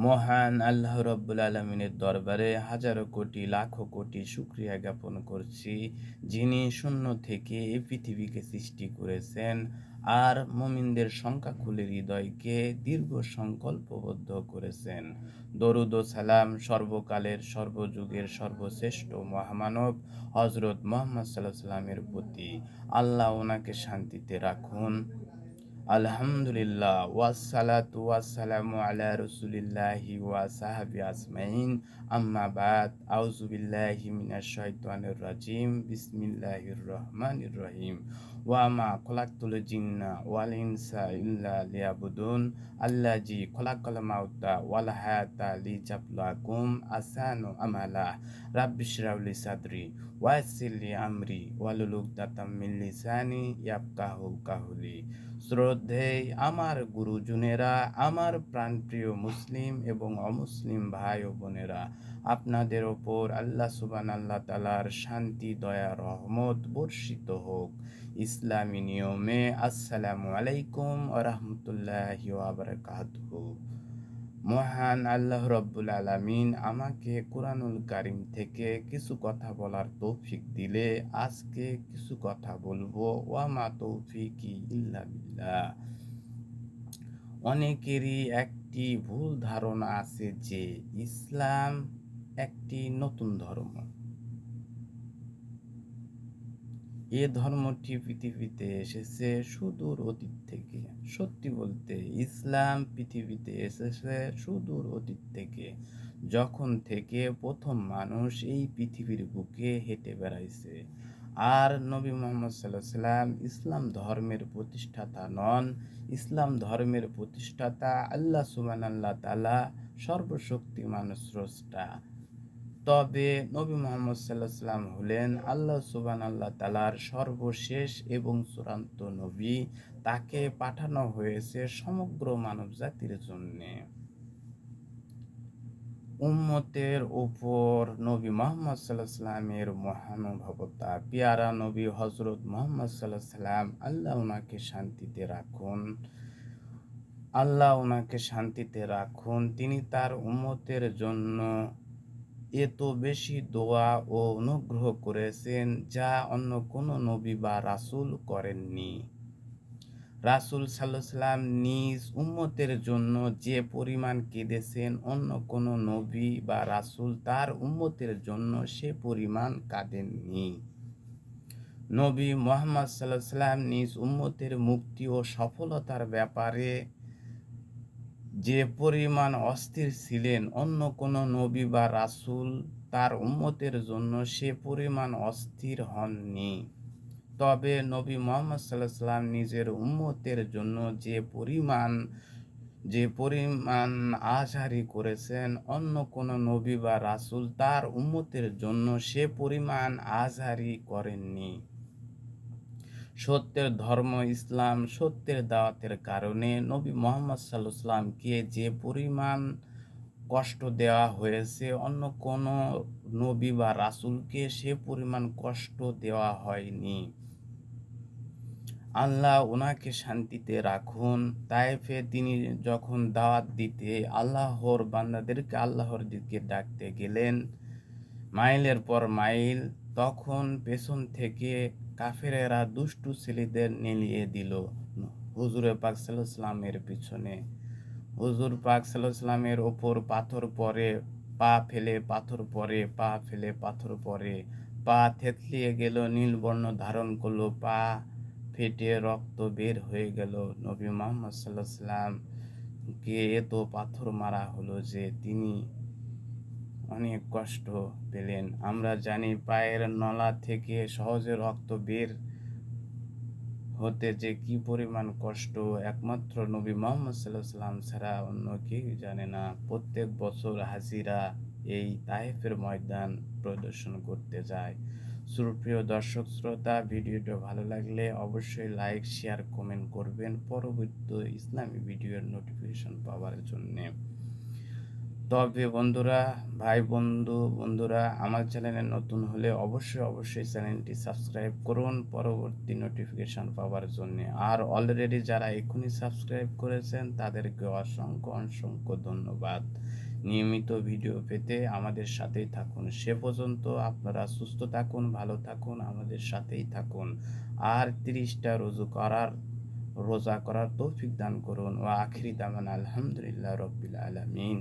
মহান আল্লাহ রব্বুল আলমিনের দরবারে হাজারো কোটি লাখো কোটি শুকরিয়া জ্ঞাপন করছি, যিনি শূন্য থেকে এই পৃথিবীকে সৃষ্টি করেছেন আর মুমিনদের সংখ্যাকুলের হৃদয়কে দীর্ঘ সংকল্পবদ্ধ করেছেন। দরুদ ও সালাম সর্বকালের সর্বযুগের সর্বশ্রেষ্ঠ মহামানব হজরত মুহাম্মদ সাল্লাল্লাহু আলাইহি সাল্লামের প্রতি। আল্লাহ ওনাকে শান্তিতে রাখুন। আলহামদুলিল্লাহ ওয়াসসালাতু ওয়াসসালামু আলা রাসূলিল্লাহি ওয়া সাহবি আজমাইন, আম্মা বাদ, আউযু বিল্লাহি মিনাশ শাইতানির রাজিম, বিসমিল্লাহির রহমানির রহিম। ওয়া মা খলাকতুল জিন্না ওয়াল ইনসা ইল্লা লিয়াবুদুন, আল্লাযী খলাকাল মাউতা ওয়াল হায়াতা লিয়াবলুয়াকুম আহসানু আমালা। রাব্বিশরাহ লি সাদরি ওয়া ইয়াসসির লি আমরি ওয়াহলুল উকদাতাম মিন লিসানি ইয়াফকাহু কাওলি। শ্রদ্ধেয় আমার গুরুজনেরা, আমার প্রাণপ্রিয় মুসলিম এবং অমুসলিম ভাই ও বোনেরা, আপনাদের ওপর আল্লাহ তাআলার শান্তি দয়া রহমত বর্ষিত হোক। ইসলামী নিয়মে আসসালামু আলাইকুম ওয়া রাহমাতুল্লাহি ওয়া বারাকাতুহু। মহান আল্লাহ রব্বুল আলামিন আমাকে কুরআনুল কারীম থেকে কিছু কথা বলার তৌফিক দিলে আজকে কিছু কথা বলবো। ওয়া মা তৌফিকি ইল্লা বিল্লাহ। অনেকেরই একটি ভুল ধারণা আছে যে ইসলাম একটি নতুন ধর্ম। এ ধর্মটি পৃথিবীতে এসেছে সুদূর অতীত থেকে। সত্যি বলতে ইসলাম পৃথিবীতে এসেছে সুদূর অতীত থেকে, যখন থেকে প্রথম মানুষ এই পৃথিবীর বুকে হেঁটে বেড়াইছে। আর নবী মুহাম্মদ সাল্লাল্লাহু আলাইহি সাল্লাম ইসলাম ধর্মের প্রতিষ্ঠাতা নন। ইসলাম ধর্মের প্রতিষ্ঠাতা আল্লাহ সুবহানাহু তাআলা, সর্বশক্তিমান স্রষ্টা। তবে নবী মুহাম্মদ সাল্লাল্লাহু আলাইহি সাল্লাম হলেন আল্লাহ সুবহানাহু তাআলার সর্বশেষ এবং চূড়ান্ত নবী। তাকে পাঠানো হয়েছে সমগ্র মানবজাতির জন্যে। উম্মতের উপর নবী মুহাম্মদ সাল্লাল্লাহু আলাইহি সাল্লামের মহানুভবতা। পেয়ারা নবী হযরত মুহাম্মদ সাল্লাল্লাহু আলাইহি সাল্লাম, আল্লাহ ওনাকে শান্তিতে রাখুন। আল্লাহ ওনাকে শান্তিতে রাখুন। তিনি তার উম্মতের জন্য এত বেশি দোয়া ও অনুগ্রহ করেছেন যা অন্য কোনো নবী বা রাসূল করেননি। রাসূল সাল্লাল্লাহু আলাইহি সাল্লাম নিজ উম্মতের জন্য যে পরিমাণ কেঁদেছেন, অন্য কোনো নবী বা রাসূল তার উম্মতের জন্য সে পরিমাণ কাঁদেননি। নবী মুহাম্মদ সাল্লাল্লাহু আলাইহি সাল্লাম নিজ উম্মতের মুক্তি ও সফলতার ব্যাপারে যে পরিমাণ অস্থির ছিলেন, অন্য কোনো নবী বা রাসূল তার উম্মতের জন্য সে পরিমাণ অস্থির হননি। তবে নবী মুহাম্মদ সাল্লাল্লাহু আলাইহি সাল্লাম নিজের উম্মতের জন্য যে পরিমাণ আহাজারি করেছেন, অন্য কোনো নবী বা রাসূল তার উম্মতের জন্য সে পরিমাণ আহাজারি করেননি। সত্যের ধর্ম ইসলাম, সত্যের দাওয়াতের কারণে নবী মুহাম্মদ সাল্লাল্লাহু আলাইহি সাল্লামকে যে পরিমাণ কষ্ট দেওয়া হয়েছে, অন্য কোনো নবী বা রাসূলকে সে পরিমাণ কষ্ট দেওয়া হয়নি। আল্লাহ ওনাকে শান্তিতে রাখুন। তায়েফে তিনি যখন দাওয়াত দিতে আল্লাহর বান্দাদেরকে আল্লাহর দিকে ডাকতে গেলেন মাইলের পর মাইল, তখন পেছন থেকে কাফেরেরা দুষ্টু ছেলেদের নেলিয়ে দিল হুজুরে পাক সাল্লাল্লাহু আলাইহি সাল্লামের পিছনে। হুজুর পাক সাল্লাল্লাহু আলাইহি সাল্লামের ওপর পাথর পড়ে, পা ফেলে পাথর পড়ে, পা ফেলে পাথর পড়ে, পা থেতলিয়ে গেল, নীল বর্ণ ধারণ করলো, পা ফেটে রক্ত বের হয়ে গেল। নবী মুহাম্মদ সাল্লাল্লাহু আলাইহি সাল্লামকে এত পাথর মারা হলো যে তিনি অনেক কষ্ট পেলেন। আমরা জানি পায়ের নলা থেকে সহজে রক্ত বের হতে যে কি পরিমাণ কষ্ট, একমাত্র নবী মুহাম্মদ সাল্লাল্লাহু আলাইহি সাল্লাম ছাড়া অন্য কেউ জানে না। প্রত্যেক বছর হাজিরা এই তায়েফের ময়দান পরিদর্শন করতে যায়। সুপ্রিয় দর্শক শ্রোতা, ভিডিওটা ভালো লাগলে অবশ্যই লাইক, শেয়ার, কমেন্ট করবেন পরবর্তী ইসলামী ভিডিওর নোটিফিকেশন পাওয়ার জন্যে। তবে বন্ধুরা, বন্ধুরা আমার চ্যানেলে নতুন হলে অবশ্যই চ্যানেলটি সাবস্ক্রাইব করুন পরবর্তী নোটিফিকেশন পাওয়ার জন্য। আর অলরেডি যারা এখনই সাবস্ক্রাইব করেছেন তাদেরকে অসংখ্য ধন্যবাদ। নিয়মিত ভিডিও পেতে আমাদের সাথেই থাকুন। সে পর্যন্ত আপনারা সুস্থ থাকুন, ভালো থাকুন, আমাদের সাথেই থাকুন। আর 30টা রোজা করার তৌফিক দান করুন। ওয়া আখিরি দাওয়ানা আলহামদুলিল্লাহ রাব্বিল আলামিন।